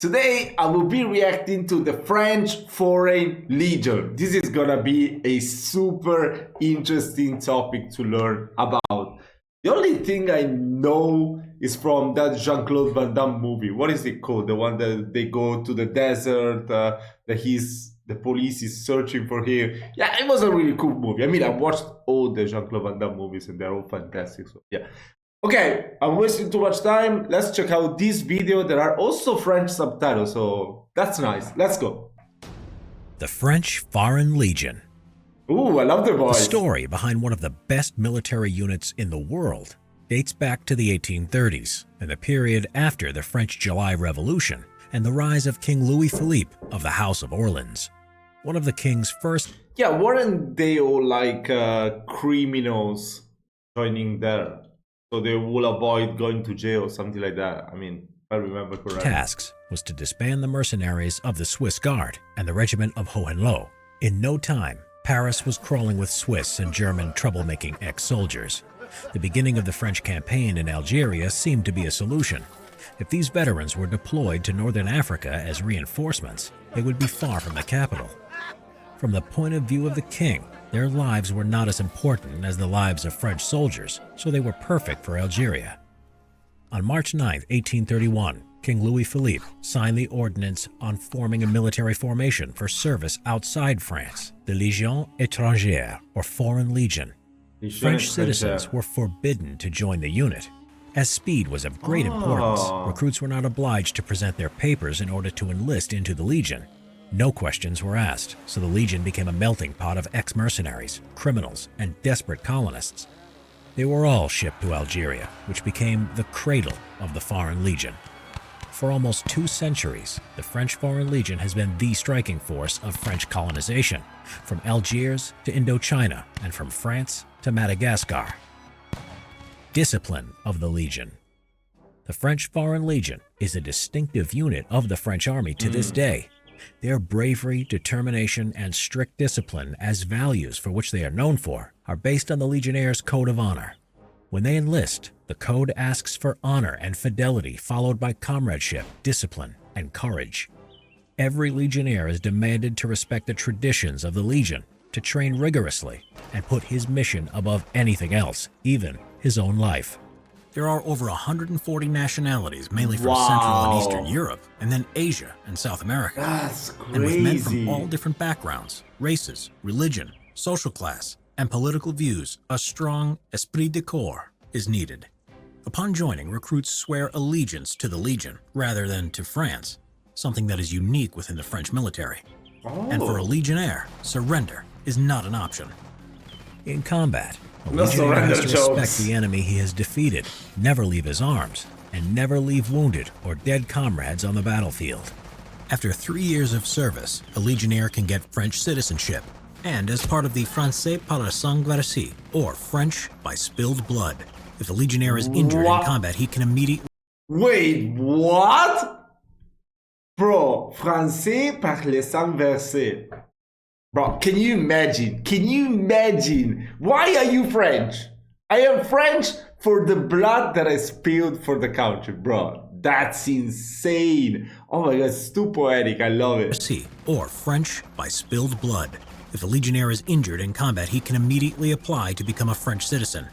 Today I will be reacting to the French Foreign Legion. This is gonna be a super interesting topic to learn about. The only thing I know is from that Jean-Claude Van Damme movie. What is it called? The one that they go to the desert, the police is searching for him. Yeah, it was a really cool movie. I mean, I watched all the Jean-Claude Van Damme movies and they're all fantastic. So yeah. Okay, I'm wasting too much time. Let's check out this video. There are also French subtitles, so that's nice. Let's go. The French Foreign Legion. Ooh, I love the The voice. story behind one of the best military units in the world dates back to the 1830s and the period after the French July Revolution and the rise of King Louis Philippe of the House of Orleans. One of the king's first Yeah, weren't they all like criminals joining there? So they will avoid going to jail or something like that. I mean, if I remember correctly. tasks was to disband the mercenaries of the Swiss Guard and the regiment of Hohenlohe. In no time, Paris was crawling with Swiss and German troublemaking ex-soldiers. The beginning of the French campaign in Algeria seemed to be a solution. If these veterans were deployed to northern Africa as reinforcements, they would be far from the capital. From the point of view of the king, their lives were not as important as the lives of French soldiers, so they were perfect for Algeria. On March 9, 1831, King Louis Philippe signed the ordinance on forming a military formation for service outside France, the Légion étrangère, or Foreign Legion. French citizens were forbidden to join the unit. As speed was of great importance, recruits were not obliged to present their papers in order to enlist into the Legion. No questions were asked, so the Legion became a melting pot of ex-mercenaries, criminals, and desperate colonists. They were all shipped to Algeria, which became the cradle of the Foreign Legion. For almost 2 centuries, the French Foreign Legion has been the striking force of French colonization, from Algiers to Indochina and from France to Madagascar. Discipline of the Legion. The French Foreign Legion is a distinctive unit of the French army to this day. Their bravery, determination, and strict discipline as values for which they are known for are based on the Legionnaire's code of honor. When they enlist, the code asks for honor and fidelity followed by comradeship, discipline, and courage. Every Legionnaire is demanded to respect the traditions of the Legion, to train rigorously, and put his mission above anything else, even his own life. There are over 140 nationalities, mainly from Central and Eastern Europe, and then Asia and South America. That's crazy. And with men from all different backgrounds, races, religion, social class, and political views, a strong esprit de corps is needed. Upon joining, recruits swear allegiance to the Legion rather than to France, something that is unique within the French military. And for a Legionnaire, surrender is not an option. In combat, a Legionnaire has to respect the enemy he has defeated, never leave his arms, and never leave wounded or dead comrades on the battlefield. After 3 years of service, a Legionnaire can get French citizenship, and as part of the Français par le sang versé, or French by spilled blood. If a Legionnaire is injured in combat, he can immediately... Wait, what? Bro, Français par le sang versé. Bro, can you imagine? Can you imagine? Why are you French? I am French for the blood that I spilled for the country, bro. That's insane. Oh my god, it's too poetic. I love it. Or French by spilled blood. If a Legionnaire is injured in combat, he can immediately apply to become a French citizen.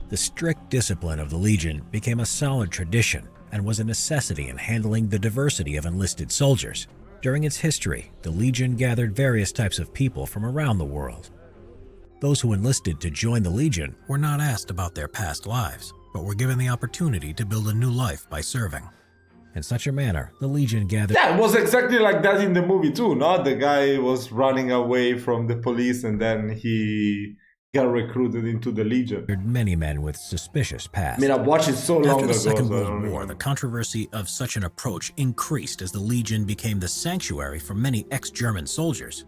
The strict discipline of the Legion became a solid tradition and was a necessity in handling the diversity of enlisted soldiers. During its history, the Legion gathered various types of people from around the world. Those who enlisted to join the Legion were not asked about their past lives, but were given the opportunity to build a new life by serving. In such a manner, the Legion gathered... Yeah, it was exactly like that in the movie too, no? The guy was running away from the police and then he got recruited into the Legion. Many men with suspicious past. I mean, I watched it so long ago. After the Second World War, the controversy of such an approach increased as the Legion became the sanctuary for many ex-German soldiers.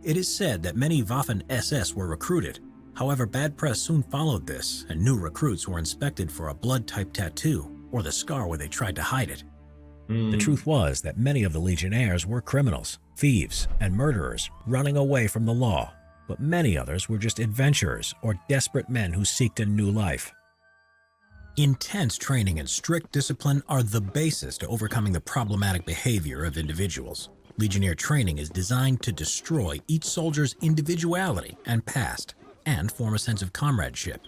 It is said that many Waffen-SS were recruited. However, bad press soon followed this, and new recruits were inspected for a blood-type tattoo or the scar where they tried to hide it. The truth was that many of the Legionnaires were criminals, thieves, and murderers running away from the law, but many others were just adventurers or desperate men who seeked a new life. Intense training and strict discipline are the basis to overcoming the problematic behavior of individuals. Legionnaire training is designed to destroy each soldier's individuality and past, and form a sense of comradeship.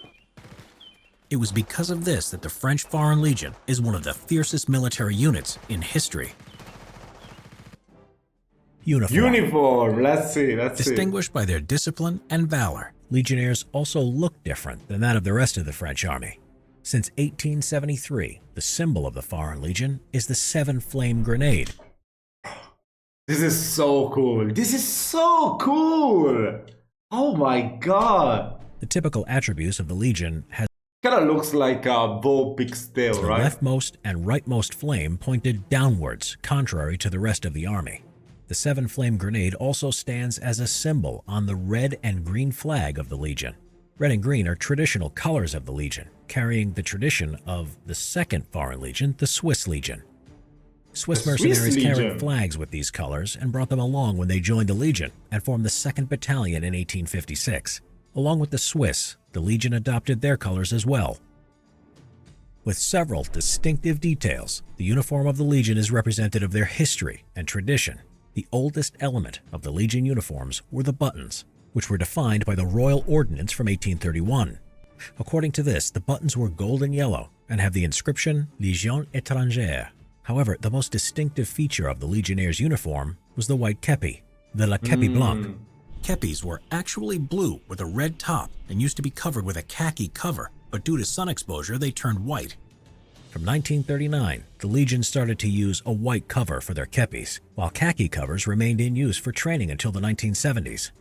It was because of this that the French Foreign Legion is one of the fiercest military units in history. Uniform. Let's see. Distinguished by their discipline and valor, legionnaires also look different than that of the rest of the French army. Since 1873, the symbol of the Foreign Legion is the 7-flame grenade. This is so cool. This is so cool. Oh my god. The typical attributes of the Legion has Kind of looks like a bow pigtail, the right? leftmost and rightmost flame pointed downwards, contrary to the rest of the army. The 7-flame grenade also stands as a symbol on the red and green flag of the Legion. Red and green are traditional colors of the Legion, carrying the tradition of the Second Foreign Legion, the Swiss Legion. Swiss mercenaries carried flags with these colors and brought them along when they joined the Legion and formed the 2nd Battalion in 1856. Along with the Swiss, the Legion adopted their colors as well. With several distinctive details, the uniform of the Legion is representative of their history and tradition. The oldest element of the Legion uniforms were the buttons, which were defined by the Royal Ordinance from 1831. According to this, the buttons were gold and yellow and have the inscription Légion étrangère. However, the most distinctive feature of the Legionnaire's uniform was the white kepi, the la kepi blanc. Kepis were actually blue with a red top and used to be covered with a khaki cover, but due to sun exposure they turned white. From 1939, the Legion started to use a white cover for their kepis, while khaki covers remained in use for training until the 1970s.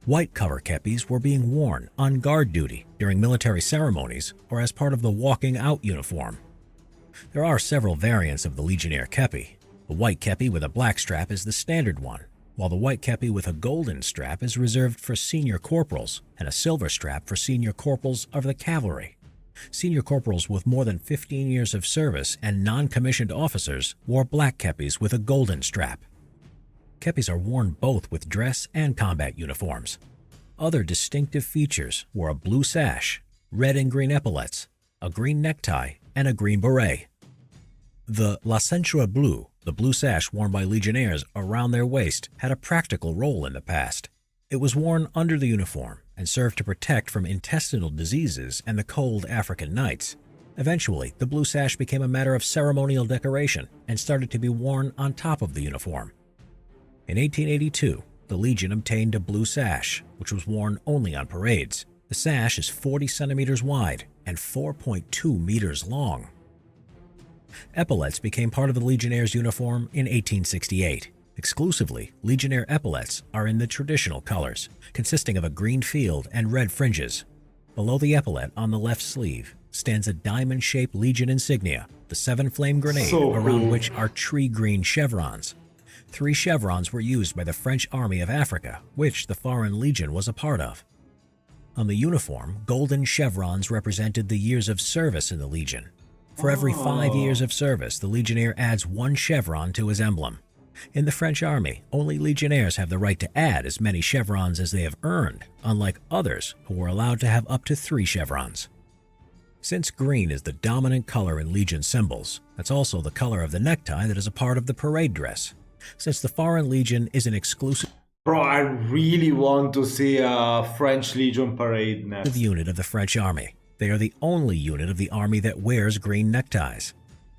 White cover kepis were being worn on guard duty during military ceremonies or as part of the walking out uniform. There are several variants of the Legionnaire kepi. The white kepi with a black strap is the standard one, while the white kepi with a golden strap is reserved for senior corporals and a silver strap for senior corporals of the cavalry. Senior corporals with more than 15 years of service and non-commissioned officers wore black kepis with a golden strap. Kepis are worn both with dress and combat uniforms. Other distinctive features were a blue sash, red and green epaulets, a green necktie, and a green beret. The la ceinture bleue, the blue sash worn by legionnaires around their waist, had a practical role in the past. It was worn under the uniform and served to protect from intestinal diseases and the cold African nights. Eventually, the blue sash became a matter of ceremonial decoration and started to be worn on top of the uniform. In 1882, the Legion obtained a blue sash, which was worn only on parades. The sash is 40 centimeters wide and 4.2 meters long. Epaulets became part of the Legionnaire's uniform in 1868. Exclusively, Legionnaire epaulets are in the traditional colors, consisting of a green field and red fringes. Below the epaulette on the left sleeve stands a diamond-shaped Legion insignia, the 7-flame grenade, around which are tree green chevrons. 3 chevrons were used by the French Army of Africa, which the Foreign Legion was a part of. On the uniform, golden chevrons represented the years of service in the Legion. For every 5 years of service, the Legionnaire adds 1 chevron to his emblem. In the French Army, only Legionnaires have the right to add as many chevrons as they have earned, unlike others who were allowed to have up to 3 chevrons. Since green is the dominant color in Legion symbols, that's also the color of the necktie that is a part of the parade dress. Since the Foreign Legion is an exclusive Bro, I really want to see a French Legion parade next. unit of the French Army, they are the only unit of the army that wears green neckties.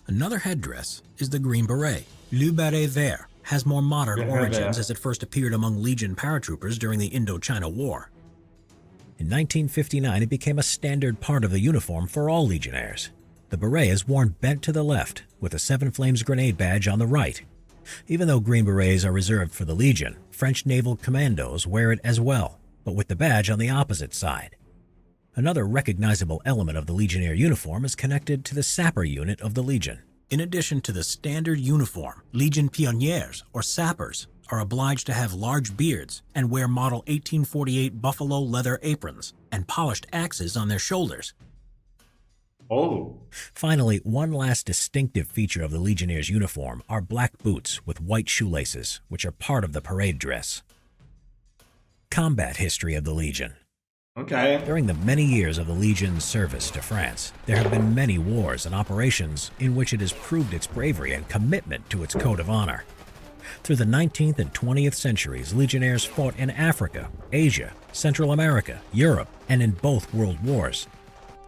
Another headdress is the green beret. Le Beret Vert has more modern origins as it first appeared among Legion paratroopers during the Indochina War. In 1959, it became a standard part of the uniform for all Legionnaires. The beret is worn bent to the left, with a 7 Flames grenade badge on the right. Even though green berets are reserved for the Legion, French naval commandos wear it as well, but with the badge on the opposite side. Another recognizable element of the Legionnaire uniform is connected to the sapper unit of the Legion. In addition to the standard uniform, Legion pionniers, or sappers, are obliged to have large beards and wear model 1848 buffalo leather aprons and polished axes on their shoulders. Oh. Finally, one last distinctive feature of the Legionnaire's uniform are black boots with white shoelaces, which are part of the parade dress. Combat history of the Legion. Okay. During the many years of the Legion's service to France, there have been many wars and operations in which it has proved its bravery and commitment to its code of honor. Through the 19th and 20th centuries, Legionnaires fought in Africa, Asia, Central America, Europe, and in both world wars.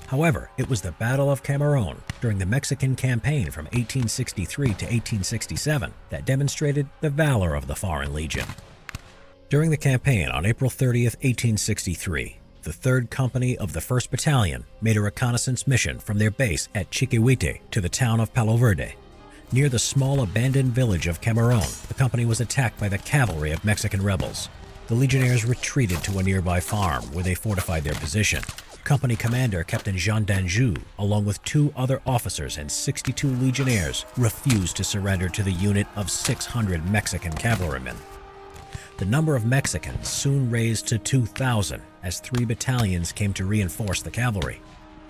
However, it was the Battle of Cameroon during the Mexican campaign from 1863 to 1867 that demonstrated the valor of the Foreign Legion. During the campaign on April 30th, 1863, the 3rd Company of the 1st Battalion made a reconnaissance mission from their base at Chiquihuite to the town of Palo Verde. Near the small abandoned village of Cameroon, the company was attacked by the cavalry of Mexican rebels. The Legionnaires retreated to a nearby farm where they fortified their position. Company commander Captain Jean d'Anjou, along with 2 other officers and 62 Legionnaires, refused to surrender to the unit of 600 Mexican cavalrymen. The number of Mexicans soon raised to 2,000 as 3 battalions came to reinforce the cavalry.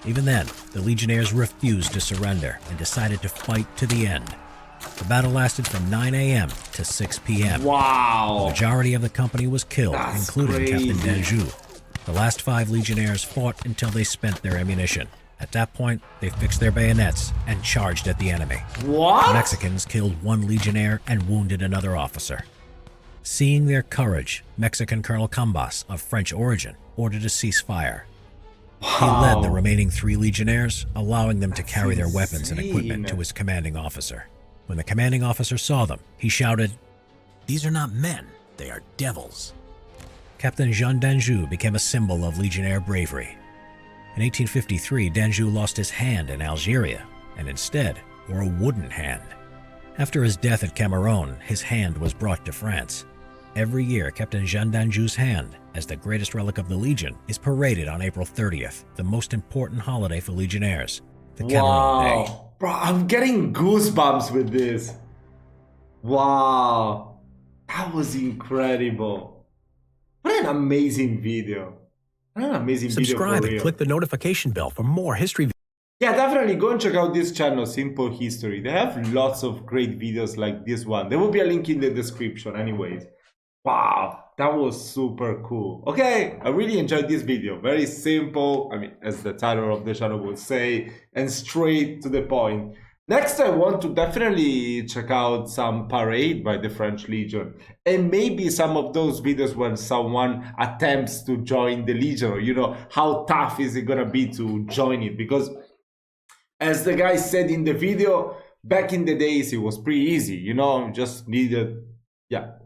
Even then, the Legionnaires refused to surrender and decided to fight to the end. The battle lasted from 9 a.m. to 6 p.m. Wow. The majority of the company was killed, including crazy. Captain d'Anjou. The last 5 Legionnaires fought until they spent their ammunition. At that point, they fixed their bayonets and charged at the enemy. What? The Mexicans killed 1 Legionnaire and wounded another officer. Seeing their courage, Mexican Colonel Cambas, of French origin, ordered a ceasefire. He led the remaining 3 Legionnaires, allowing them to carry their weapons and equipment to his commanding officer. When the commanding officer saw them, he shouted, "These are not men, they are devils." Captain Jean d'Anjou became a symbol of Legionnaire bravery. In 1853, d'Anjou lost his hand in Algeria, and instead wore a wooden hand. After his death at Cameroon, his hand was brought to France. Every year, Captain Jean d'Anjou's hand, as the greatest relic of the Legion, is paraded on April 30th, the most important holiday for Legionnaires, the Cameroon Day. Bro, I'm getting goosebumps with this. Wow. That was incredible. What an amazing video. What an amazing Subscribe video. and click the notification bell for more history. Yeah, definitely go and check out this channel, Simple History. They have lots of great videos like this one. There will be a link in the description anyways. Wow, that was super cool. Okay, I really enjoyed this video. Very simple, I mean, as the title of the channel would say, and straight to the point. Next, I want to definitely check out some parade by the French Legion. And maybe some of those videos when someone attempts to join the Legion. Or, you know, how tough is it gonna be to join it? Because as the guy said in the video, back in the days, it was pretty easy. You know, just needed...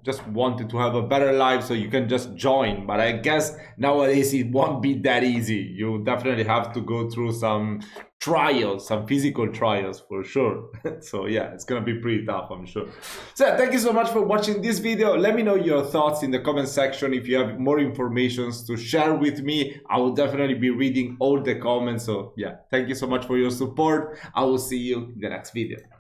just wanted to have a better life, so you can just join. But I guess nowadays it won't be that easy. You definitely have to go through some trials, some physical trials for sure. So yeah, it's gonna be pretty tough, I'm sure. So thank you so much for watching this video. Let me know your thoughts in the comment section. If you have more information to share with me, I will definitely be reading all the comments. So yeah, thank you so much for your support. I will see you in the next video.